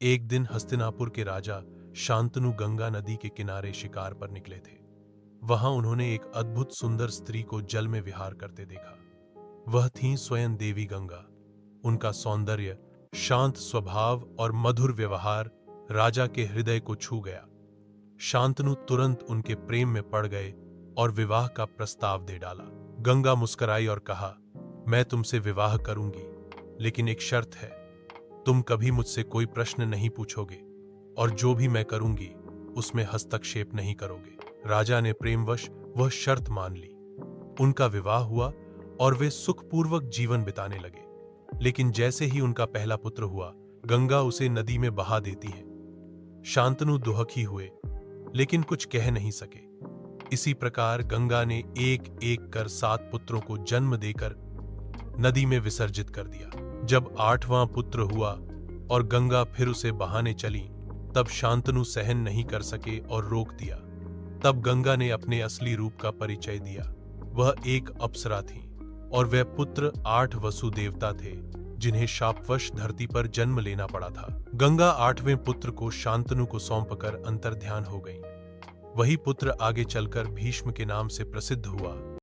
एक दिन हस्तिनापुर के राजा शांतनु गंगा नदी के किनारे शिकार पर निकले थे। वहां उन्होंने एक अद्भुत सुंदर स्त्री को जल में विहार करते देखा। वह थी स्वयं देवी गंगा। उनका सौंदर्य, शांत स्वभाव और मधुर व्यवहार राजा के हृदय को छू गया। शांतनु तुरंत उनके प्रेम में पड़ गए और विवाह का प्रस्ताव दे डाला। गंगा मुस्कुराई और कहा, मैं तुमसे विवाह करूंगी, लेकिन एक शर्त है। तुम कभी मुझसे कोई प्रश्न नहीं पूछोगे और जो भी मैं करूंगी उसमें हस्तक्षेप नहीं करोगे। राजा ने प्रेमवश वह शर्त मान ली। उनका विवाह हुआ और वे सुखपूर्वक जीवन बिताने लगे। लेकिन जैसे ही उनका पहला पुत्र हुआ, गंगा उसे नदी में बहा देती है। शांतनु दुखी हुए, लेकिन कुछ कह नहीं सके। इसी प्रकार गंगा ने एक एक कर 7 पुत्रों को जन्म देकर नदी में विसर्जित कर दिया। जब 8वां पुत्र हुआ और गंगा फिर उसे बहाने चली, तब शांतनु सहन नहीं कर सके और रोक दिया। तब गंगा ने अपने असली रूप का परिचय दिया। वह एक अप्सरा थी और वह पुत्र 8 वसु देवता थे, जिन्हें शापवश धरती पर जन्म लेना पड़ा था। गंगा 8वें पुत्र को शांतनु को सौंपकर अंतर्ध्यान हो गई। वही पुत्र आगे चलकर भीष्म के नाम से प्रसिद्ध हुआ।